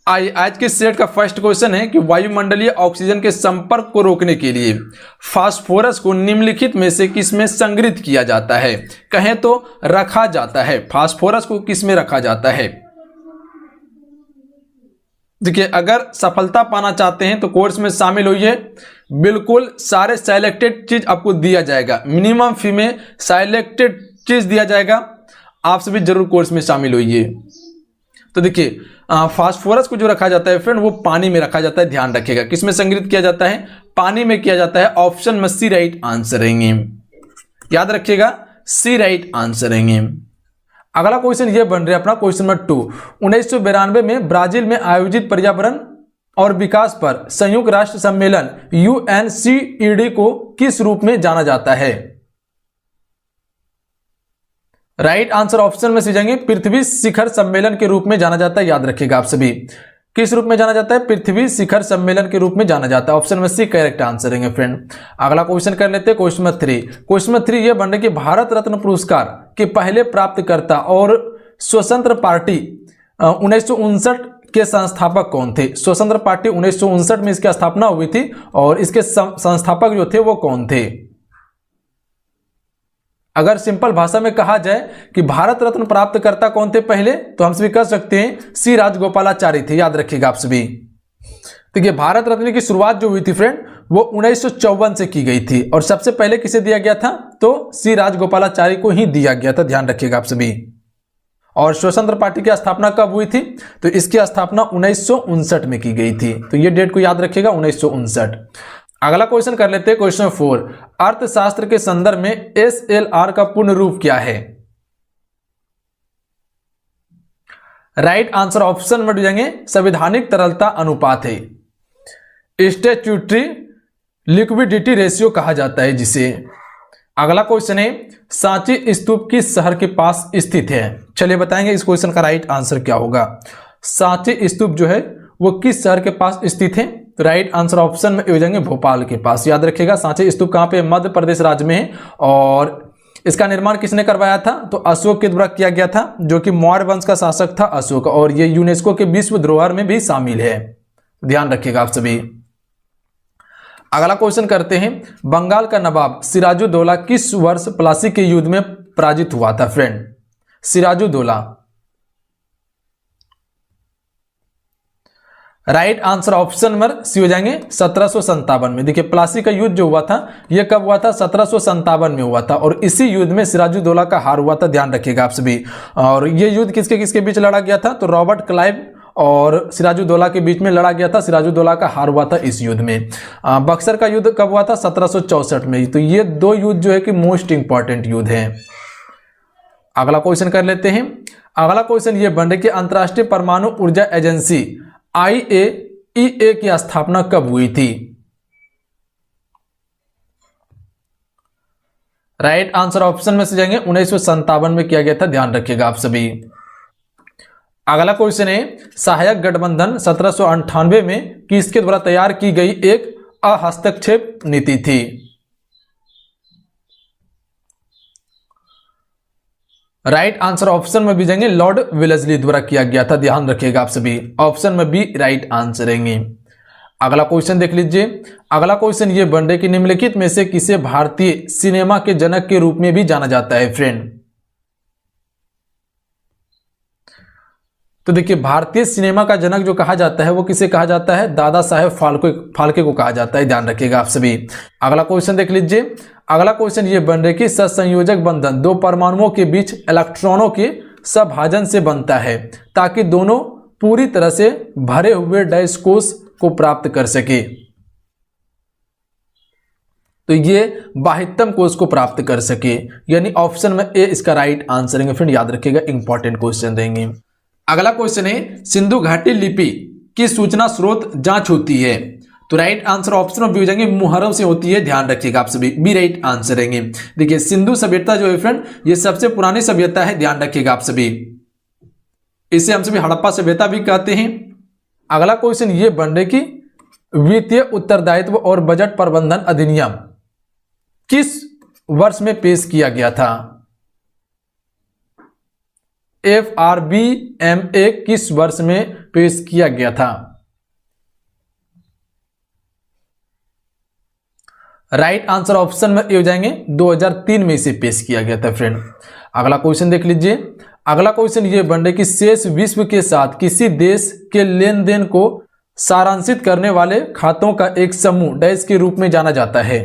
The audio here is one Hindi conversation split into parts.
आज के सेट का फर्स्ट क्वेश्चन है कि वायुमंडलीय ऑक्सीजन के संपर्क को रोकने के लिए फास्फोरस को निम्नलिखित में से किस में संग्रहित किया जाता है? कहें तो रखा जाता है। फास्फोरस को किस में रखा जाता है? देखिए, अगर सफलता पाना चाहते हैं तो कोर्स में शामिल होइए। बिल्कुल सारे सिलेक्टेड चीज आपको दिया जाएगा, मिनिमम फी में सिलेक्टेड चीज दिया जाएगा। आप सभी जरूर कोर्स में शामिल होइए। तो देखिए, फास्फोरस को जो रखा जाता है फ्रेंड, वो पानी में रखा जाता है। ध्यान रखिएगा, किस में संग्रहित किया जाता है? पानी में किया जाता है। ऑप्शन में सी राइट आंसर रहेंगे। याद रखिएगा, सी राइट आंसर रहेंगे। अगला क्वेश्चन ये बन रहा है अपना क्वेश्चन नंबर 2। 1992 में ब्राजील में आयोजित पर्यावरण और विकास पर संयुक्त राष्ट्र सम्मेलन UNCED को किस रूप में जाना जाता है? राइट आंसर ऑप्शन में से जाएंगे पृथ्वी शिखर सम्मेलन के रूप में जाना जाता है। याद रखिएगा आप सभी, किस रूप में जाना जाता है? पृथ्वी शिखर सम्मेलन के रूप में जाना जाता है। ऑप्शन में सी करेक्ट आंसर रहेंगे फ्रेंड। अगला क्वेश्चन कर लेते हैं क्वेश्चन नंबर 3। क्वेश्चन नंबर 3 ये बन रहा है कि भारत रत्न पुरस्कार के पहले प्राप्तकर्ता और स्वतंत्र पार्टी 1959 के संस्थापक कौन थे? स्वतंत्र पार्टी 1959 में इसकी स्थापना हुई थी और इसके संस्थापक जो थे वो कौन थे? अगर सिंपल भाषा में कहा जाए कि भारत रत्न प्राप्तकर्ता कौन थे पहले, तो हम सभी कह सकते हैं सी राजगोपालाचारी थे। याद रखिएगा आप सभी। देखिए, भारत रत्न की शुरुआत जो हुई थी फ्रेंड, वो 1954 से की गई थी और सबसे पहले किसे दिया गया था? तो सी राजगोपालाचारी को ही दिया गया था। ध्यान रखिएगा आप सभी। और स्वतंत्र पार्टी की स्थापना कब हुई थी? तो इसकी स्थापना 1959 में की गई थी। तो ये डेट को याद रखिएगा, 1959। अगला क्वेश्चन कर लेते हैं क्वेश्चन 4। अर्थशास्त्र के संदर्भ में SLR का पूर्ण रूप क्या है? राइट आंसर ऑप्शन में जाएंगे संवैधानिक तरलता अनुपात है। स्टैट्यूटरी लिक्विडिटी रेशियो कहा जाता है जिसे। अगला क्वेश्चन है सांची स्तूप किस शहर के पास स्थित है? चलिए बताएंगे इस क्वेश्चन का राइट आंसर क्या होगा। सांची स्तूप जो है वो किस शहर के पास स्थित है? राइट आंसर ऑप्शन में हो जाएंगे भोपाल के पास। याद रखिएगा, सांची स्तूप कहां पे? मध्य प्रदेश राज्य में है। और इसका निर्माण किसने करवाया था? तो अशोक के द्वारा किया गया था, जो कि मौर्य वंश का शासक था अशोक। और ये यूनेस्को के विश्व धरोहर में भी शामिल है। ध्यान रखिएगा आप सभी। अगला क्वेश्चन करते हैं, बंगाल का नवाब सिराजुद्दौला किस वर्ष प्लासी के युद्ध में पराजित हुआ था friend? Sirajuddaulah. Right answer option number C हो जाएंगे 1757 में। देखिए, प्लासी का युद्ध जो हुआ था ये कब हुआ था? 1757 में हुआ था और इसी युद्ध में सिराजुद्दौला का हार हुआ था। ध्यान रखिएगा आप सभी। और ये युद्ध किसके किसके बीच लड़ा गया था? तो रॉबर्ट क्लाइव और सिराजुद्दौला के बीच में लड़ा गया था। सिराजुद्दौला का हार हुआ था इस युद्ध में। बक्सर का युद्ध कब हुआ था? 1764 में। तो ये दो युद्ध जो है कि मोस्ट इंपॉर्टेंट युद्ध है। अगला क्वेश्चन कर लेते हैं। अगला क्वेश्चन ये बन रहा है कि अंतरराष्ट्रीय परमाणु ऊर्जा एजेंसी IAEA की स्थापना कब हुई थी? राइट आंसर ऑप्शन में से जाएंगे 1957 में किया गया था। ध्यान रखिएगा आप सभी। अगला क्वेश्चन है सहायक गठबंधन 1798 में किसके द्वारा तैयार की गई एक अहस्तक्षेप नीति थी? राइट आंसर ऑप्शन में भी जाएंगे लॉर्ड वेलेस्ली द्वारा किया गया था। ध्यान रखिएगा आप सभी। ऑप्शन में भी राइट आंसर रहेंगे। अगला क्वेश्चन देख लीजिए। अगला क्वेश्चन ये बन रहा है कि निम्नलिखित में से किसे भारतीय सिनेमा के जनक के रूप में भी जाना जाता है फ्रेंड? तो देखिए, भारतीय सिनेमा का जनक जो कहा जाता है वो किसे कहा जाता है? दादा साहेब फाल्के को कहा जाता है। ध्यान रखिएगा आप सभी। अगला क्वेश्चन देख लीजिए। अगला क्वेश्चन ये बन रहा है कि सहसंयोजक बंधन दो परमाणुओं के बीच इलेक्ट्रॉनों के सभाजन से बनता है ताकि दोनों पूरी तरह से भरे हुए डैश कोश को प्राप्त कर सके। तो ये बाह्यतम कोश को प्राप्त कर सके, यानी ऑप्शन में ए इसका राइट आंसर रहेंगे फ्रेंड। याद रखिएगा, इंपॉर्टेंट क्वेश्चन रहेंगे। अगला क्वेश्चन है सिंधु घाटी लिपि की सूचना स्रोत जांच होती है? तो राइट आंसर ऑप्शन में भी हो जाएंगे मुहर्रम से होती है। ध्यान रखिएगा आप सभी, बी राइट आंसर रहेंगे। देखिए, सिंधु सभ्यता जो है फ्रेंड ये सबसे पुरानी सभ्यता है। ध्यान रखिएगा आप सभी। इसे हम सभी हड़प्पा सभ्यता भी कहते हैं। अगला क्वेश्चन ये बन रहा है कि वित्तीय उत्तरदायित्व और बजट प्रबंधन अधिनियम किस वर्ष में पेश किया गया था? FRBMA किस वर्ष में पेश किया गया था? राइट आंसर ऑप्शन में ये हो जाएंगे 2003 में इसे पेश किया गया था फ्रेंड। अगला क्वेश्चन देख लीजिए। अगला क्वेश्चन ये बन रहा है कि शेष विश्व के साथ किसी देश के लेन देन को सारांशित करने वाले खातों का एक समूह डैश के रूप में जाना जाता है।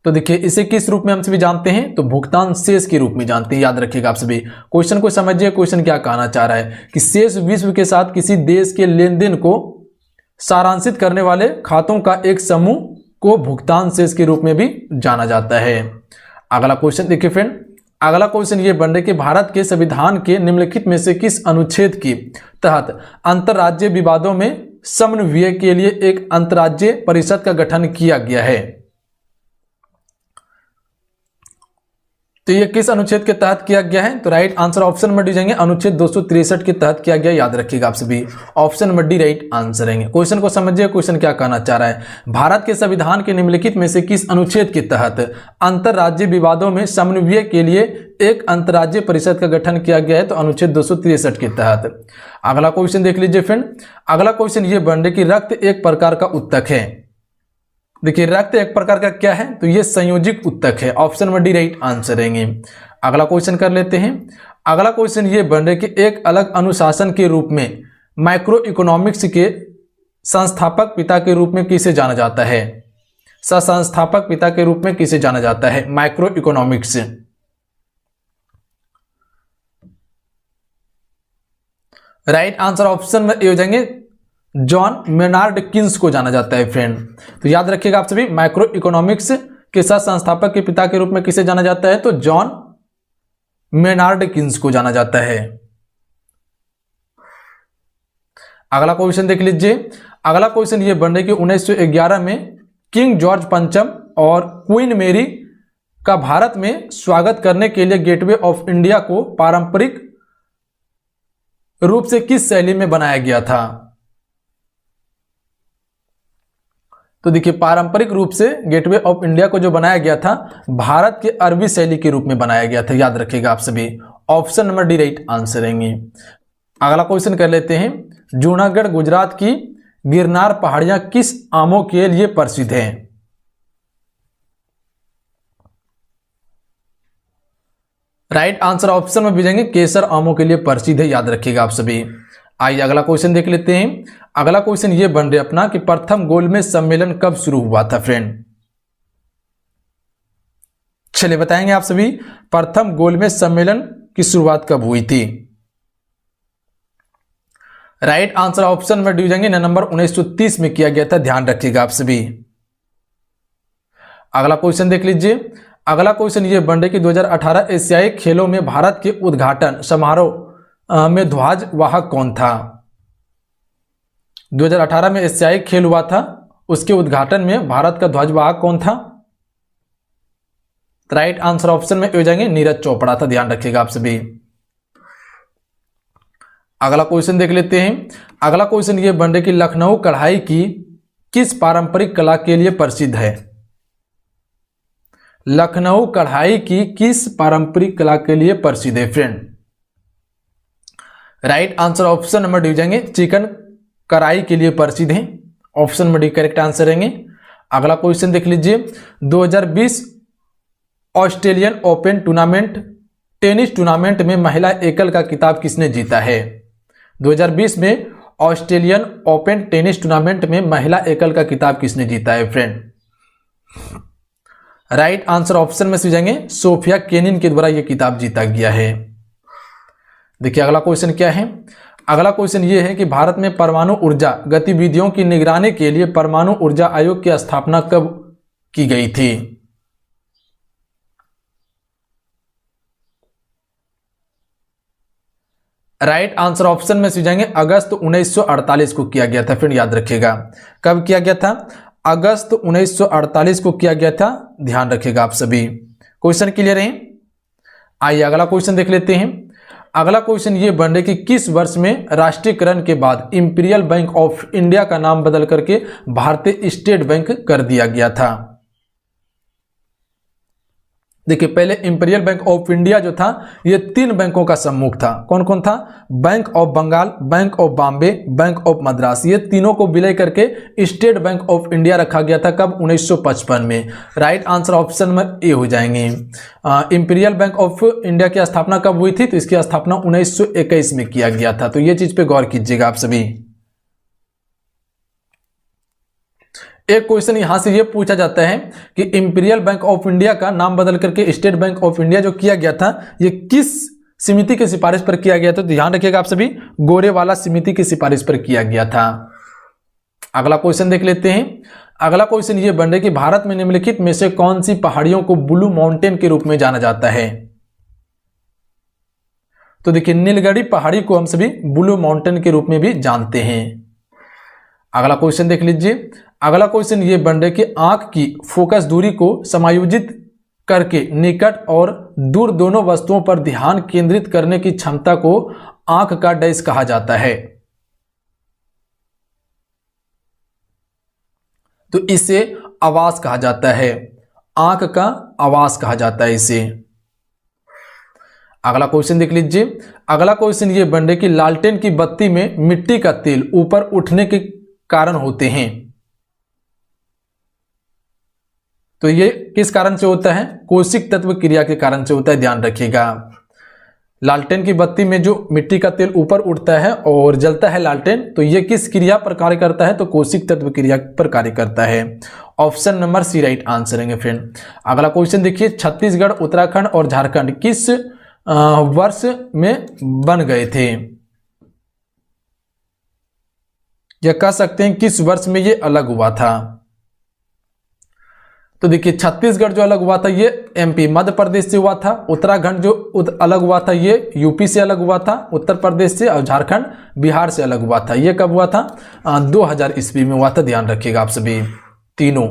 तो देखिए इसे किस रूप में हम सभी जानते हैं? तो भुगतान शेष के रूप में जानते हैं। याद रखिएगा आप सभी। क्वेश्चन को समझिए, क्वेश्चन क्या कहना चाह रहा है कि शेष विश्व के साथ किसी देश के लेन देन को सारांशित करने वाले खातों का एक समूह को भुगतान शेष के रूप में भी जाना जाता है। अगला क्वेश्चन देखिए फ्रेंड। अगला क्वेश्चन ये बन रहा है कि भारत के संविधान के निम्नलिखित में से किस अनुच्छेद के तहत अंतर्राज्यीय विवादों में समन्वय के लिए एक अंतर्राज्यीय परिषद का गठन किया गया है? तो ये किस अनुच्छेद के तहत किया गया है? तो राइट आंसर ऑप्शन में डी जाएंगे अनुच्छेद 263 के तहत किया गया। याद रखिएगा आप सभी, ऑप्शन में डी राइट आंसर रहेंगे। क्वेश्चन को समझिए, क्वेश्चन क्या कहना चाह रहा है। भारत के संविधान के निम्नलिखित में से किस अनुच्छेद के तहत अंतर्राज्यीय विवादों में समन्वय के लिए एक अंतर्राज्यीय परिषद का गठन किया गया है? तो अनुच्छेद 263 के तहत। अगला क्वेश्चन देख लीजिए फ्रेंड। अगला क्वेश्चन ये बन रहा है कि रक्त एक प्रकार का उत्तक है। देखिए रक्त एक प्रकार का क्या है? तो ये संयोजिक उत्तक है। ऑप्शन में डी राइट आंसर रहेंगे। अगला क्वेश्चन कर लेते हैं। अगला क्वेश्चन ये बन रहा है कि एक अलग अनुशासन के रूप में माइक्रो इकोनॉमिक्स के संस्थापक पिता के रूप में किसे जाना जाता है? संस्थापक पिता के रूप में किसे जाना जाता है? Micro economics. Right answer option में ये हो जाएंगे जॉन मेनार्ड किन्स को जाना जाता है फ्रेंड। तो याद रखिएगा आप सभी, माइक्रो इकोनॉमिक्स के साथ संस्थापक के पिता के रूप में किसे जाना जाता है? तो जॉन मेनार्ड किन्स को जाना जाता है। अगला क्वेश्चन देख लीजिए। अगला क्वेश्चन ये बन रहा है कि 1911 में किंग जॉर्ज पंचम और क्वीन मेरी का भारत में स्वागत करने के लिए गेटवे ऑफ इंडिया को पारंपरिक रूप से किस शैली में बनाया गया था? तो देखिए पारंपरिक रूप से गेटवे ऑफ इंडिया को जो बनाया गया था भारत के अरबी शैली के रूप में बनाया गया था। याद रखिएगा आप सभी, option number D right answer रहेंगे। अगला क्वेश्चन कर लेते हैं। जूनागढ़ गुजरात की गिरनार पहाड़ियां किस आमों के लिए प्रसिद्ध हैं? राइट आंसर ऑप्शन में भेजेंगे केसर आमों के लिए प्रसिद्ध है। याद रखिएगा आप सभी। आइए अगला क्वेश्चन देख लेते हैं। अगला क्वेश्चन ये बन रहा है अपना कि प्रथम गोलमेज सम्मेलन कब शुरू हुआ था फ्रेंड? चलिए बताएंगे आप सभी, प्रथम गोलमेज सम्मेलन की शुरुआत कब हुई थी? राइट आंसर ऑप्शन में डी जाएंगे नवंबर 1930 में किया गया था। ध्यान रखिएगा आप सभी। अगला क्वेश्चन देख लीजिए। अगला क्वेश्चन ये बन रहा है कि 2018 एशियाई खेलों में भारत के उद्घाटन समारोह में ध्वज वाहक कौन था? 2018 में एशियाई खेल हुआ था, उसके उद्घाटन में भारत का ध्वज वाहक कौन था? राइट आंसर ऑप्शन में हो जाएंगे नीरज चोपड़ा था। ध्यान रखिएगा आप सभी। अगला क्वेश्चन देख लेते हैं। अगला क्वेश्चन ये बन रहा है कि लखनऊ कढ़ाई की किस पारंपरिक कला के लिए प्रसिद्ध है? लखनऊ कढ़ाई की किस पारंपरिक कला के लिए प्रसिद्ध है friend? Right answer option number D जाएंगे चिकन कढ़ाई के लिए प्रसिद्ध है। ऑप्शन में डी करेक्ट आंसर रहेंगे। अगला क्वेश्चन देख लीजिए। 2020 Australian open tournament tennis tournament में महिला एकल का खिताब किसने जीता है? 2020 में ऑस्ट्रेलियन ओपन टेनिस टूर्नामेंट में महिला एकल का खिताब किसने जीता है फ्रेंड? राइट आंसर ऑप्शन में से जाएंगे सोफिया केनिन के द्वारा यह खिताब जीता गया है। देखिए अगला क्वेश्चन क्या है। अगला क्वेश्चन ये है कि भारत में परमाणु ऊर्जा गतिविधियों की निगरानी के लिए परमाणु ऊर्जा आयोग की स्थापना कब की गई थी? राइट आंसर ऑप्शन में से जाएंगे अगस्त 1948 को किया गया था। फिर याद रखिएगा कब किया गया था? अगस्त 1948 को किया गया था। ध्यान रखिएगा आप सभी। क्वेश्चन क्लियर है? आइए अगला क्वेश्चन देख लेते हैं। अगला क्वेश्चन ये बन रहा है कि किस वर्ष में राष्ट्रीयकरण के बाद इंपीरियल बैंक ऑफ इंडिया का नाम बदल करके भारतीय स्टेट बैंक कर दिया गया था? देखिए पहले इंपीरियल बैंक ऑफ इंडिया जो था ये 3 बैंकों का सम्मुख था। कौन कौन था? Bank of Bengal, bank of Bombay, bank of Madras. ये तीनों को विलय करके स्टेट बैंक ऑफ इंडिया रखा गया था। कब? 1955 में। Right answer option number A हो जाएंगे। इंपीरियल बैंक ऑफ इंडिया की स्थापना कब हुई थी? तो इसकी स्थापना 1921 में किया गया था। तो ये चीज पे गौर कीजिएगा आप सभी। एक क्वेश्चन यहां से ये पूछा जाता है कि इंपीरियल बैंक ऑफ इंडिया का नाम बदल करके स्टेट बैंक ऑफ इंडिया जो किया गया था ये किस समिति की सिफारिश पर किया गया था? तो ध्यान रखिएगा आप सभी, गोरेवाला समिति की सिफारिश पर किया गया था। अगला क्वेश्चन देख लेते हैं। अगला क्वेश्चन ये बन रहा है कि भारत में निम्नलिखित में से कौन सी पहाड़ियों को ब्लू माउंटेन के रूप में जाना जाता है? तो देखिए नीलगिरी पहाड़ी को हम सभी ब्लू माउंटेन के रूप में भी जानते हैं। अगला क्वेश्चन देख लीजिए। अगला क्वेश्चन ये बन रहा है कि आंख की फोकस दूरी को समायोजित करके निकट और दूर दोनों वस्तुओं पर ध्यान केंद्रित करने की क्षमता को आंख का डैश कहा जाता है। तो इसे आवास कहा जाता है। आंख का आवास कहा जाता है इसे। अगला क्वेश्चन देख लीजिए। अगला क्वेश्चन ये बन रहा है कि लालटेन की बत्ती में मिट्टी का तेल ऊपर उठने के कारण होते हैं। तो ये किस कारण से होता है? कोशिक तत्व क्रिया के कारण से होता है, ध्यान रखिएगा। लालटेन की बत्ती में जो मिट्टी का तेल ऊपर उठता है और जलता है लालटेन, तो ये किस क्रिया पर कार्य करता है? तो कोशिक तत्व क्रिया पर कार्य करता है। Option number C right answer है फ्रेंड। अगला क्वेश्चन देखिए। छत्तीसगढ़, उत्तराखंड और झारखंड किस वर्ष में बन गए थे? या कह सकते हैं किस वर्ष में ये अलग हुआ था? तो देखिए छत्तीसगढ़ जो अलग हुआ था ये एमपी मध्य प्रदेश से हुआ था। उत्तराखंड जो अलग हुआ था ये यूपी से अलग हुआ था, उत्तर प्रदेश से। और झारखंड बिहार से अलग हुआ था। ये कब हुआ था? 2000 ईस्वी में हुआ था, ध्यान रखिएगा आप सभी तीनों।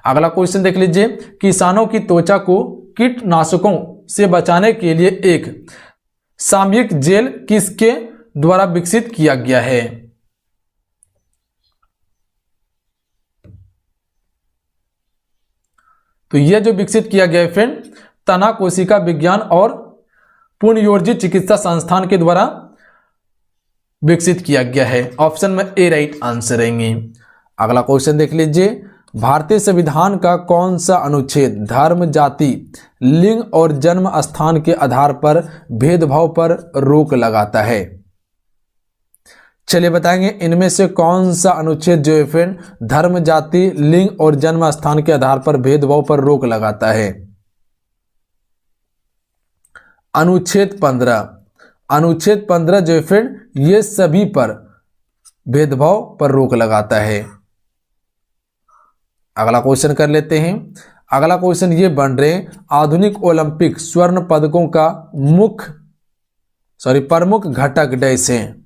अगला क्वेश्चन देख लीजिए। किसानों की त्वचा को कीटनाशकों से बचाने के लिए एक सामयिक जेल किसके द्वारा विकसित किया गया है? तो यह जो विकसित किया गया है फ्रेंड, तना कोशिका विज्ञान और पुनर्योजित चिकित्सा संस्थान के द्वारा विकसित किया गया है। ऑप्शन में ए राइट आंसर रहेंगे। अगला क्वेश्चन देख लीजिए। भारतीय संविधान का कौन सा अनुच्छेद धर्म, जाति, लिंग और जन्म स्थान के आधार पर भेदभाव पर रोक लगाता है? चलिए बताएंगे इनमें से कौन सा अनुच्छेद जो है फ्रेंड धर्म, जाति, लिंग और जन्म स्थान के आधार पर भेदभाव पर रोक लगाता है? अनुच्छेद 15। अनुच्छेद 15 जो है फ्रेंड ये सभी पर भेदभाव पर रोक लगाता है। अगला क्वेश्चन कर लेते हैं। अगला क्वेश्चन ये बन रहे आधुनिक ओलंपिक स्वर्ण पदकों का प्रमुख घटक डैश है?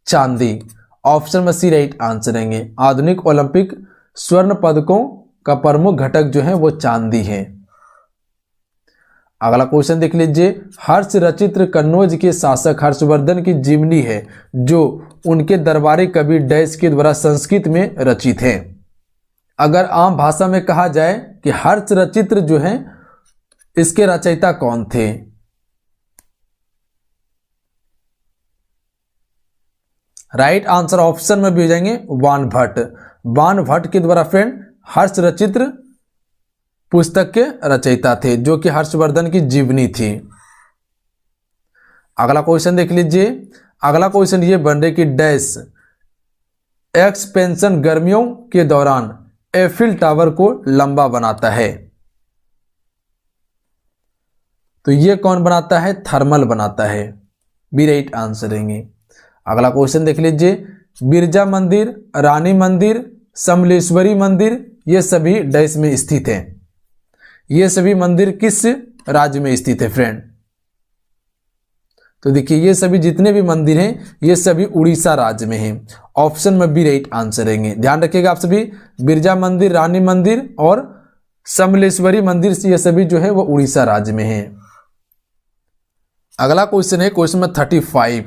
चांदी। ऑप्शन में सी राइट आंसर रहेंगे। आधुनिक ओलंपिक स्वर्ण पदकों का प्रमुख घटक जो है वो चांदी है। अगला क्वेश्चन देख लीजिए। हर्ष रचित्र कन्नौज के शासक हर्षवर्धन की जीवनी है जो उनके दरबारी कवि डैश के द्वारा संस्कृत में रचित है। अगर आम भाषा में कहा जाए कि हर्ष रचित्र जो है इसके रचयिता कौन थे? राइट आंसर ऑप्शन में भी हो जाएंगे बाणभट्ट। बाणभट्ट के द्वारा फ्रेंड हर्ष रचित्र पुस्तक के रचयिता थे जो कि हर्षवर्धन की जीवनी थी। अगला क्वेश्चन देख लीजिए। अगला क्वेश्चन ये बन रहे कि डैश एक्सपेंशन गर्मियों के दौरान एफिल टावर को लंबा बनाता है? तो ये कौन बनाता है? थर्मल बनाता है। बी राइट आंसर रहेंगे। अगला क्वेश्चन देख लीजिए। बिरजा मंदिर, रानी मंदिर, समलेश्वरी मंदिर ये सभी डैश में स्थित हैं। ये सभी मंदिर किस राज्य में स्थित है फ्रेंड? तो देखिए ये सभी जितने भी मंदिर हैं ये सभी उड़ीसा राज्य में हैं। ऑप्शन में बी राइट आंसर रहेंगे। ध्यान रखिएगा आप सभी, बिरजा मंदिर, रानी मंदिर और समलेश्वरी मंदिर ये सभी जो है वो उड़ीसा राज्य में हैं। अगला क्वेश्चन है क्वेश्चन नंबर 35।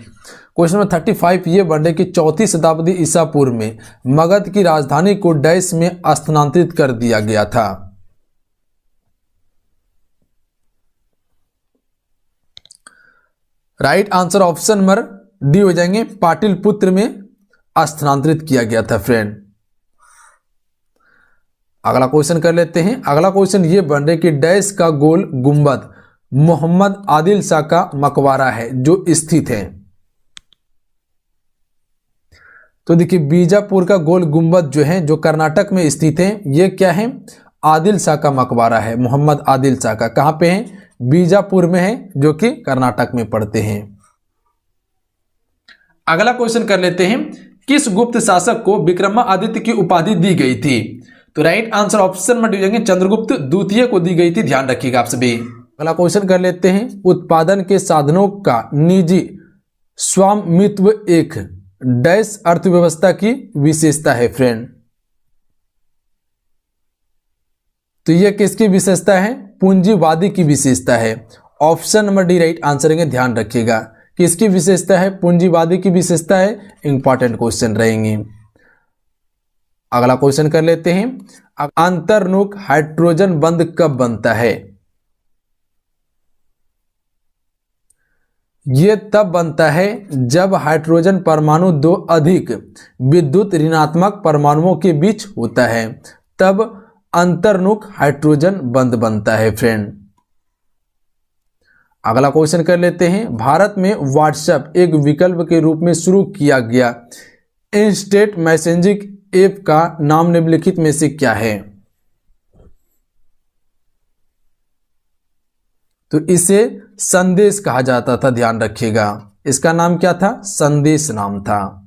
क्वेश्चन नंबर 35 ये बन रहा है कि 4वीं शताब्दी ईसा पूर्व में मगध की राजधानी को डैश में स्थानांतरित कर दिया गया था। Right answer option number D हो जाएंगे, पाटलिपुत्र में स्थानांतरित किया गया था फ्रेंड। अगला क्वेश्चन कर लेते हैं। अगला क्वेश्चन ये बन रहा है कि डैश का गोल गुंबद मोहम्मद आदिल शाह का मकबरा है जो स्थित है। तो देखिए बीजापुर का गोल गुंबद जो है जो कर्नाटक में स्थित है, ये क्या है, आदिल शाह का मकबरा है, मोहम्मद आदिल शाह का। कहां पे है, बीजापुर में है जो कि कर्नाटक में पड़ते हैं। अगला क्वेश्चन कर लेते हैं, किस गुप्त शासक को विक्रमादित्य की उपाधि दी गई थी। तो राइट आंसर ऑप्शन में जाएंगे चंद्रगुप्त द्वितीय को दी गई थी, ध्यान रखिएगा आप सभी। अगला क्वेश्चन कर लेते हैं, उत्पादन के साधनों का निजी स्वामित्व एक डैश अर्थव्यवस्था की विशेषता है फ्रेंड। तो यह किसकी विशेषता है, पूंजीवादी की विशेषता है। Option number D right answer है, ध्यान रखिएगा किसकी विशेषता है, पूंजीवादी की विशेषता है। इंपॉर्टेंट क्वेश्चन रहेंगे। अगला क्वेश्चन कर लेते हैं, अंतर्मुख हाइड्रोजन बंध कब बनता है। यह तब बनता है जब हाइड्रोजन परमाणु दो अधिक विद्युत ऋणात्मक परमाणुओं के बीच होता है, तब अंतर्मुख हाइड्रोजन बंध बनता है फ्रेंड। अगला क्वेश्चन कर लेते हैं, भारत में व्हाट्सएप एक विकल्प के रूप में शुरू किया गया इंस्टेंट मैसेजिंग ऐप का नाम निम्नलिखित में से क्या है। तो इसे संदेश कहा जाता था, ध्यान रखिएगा। इसका नाम क्या था, संदेश नाम था।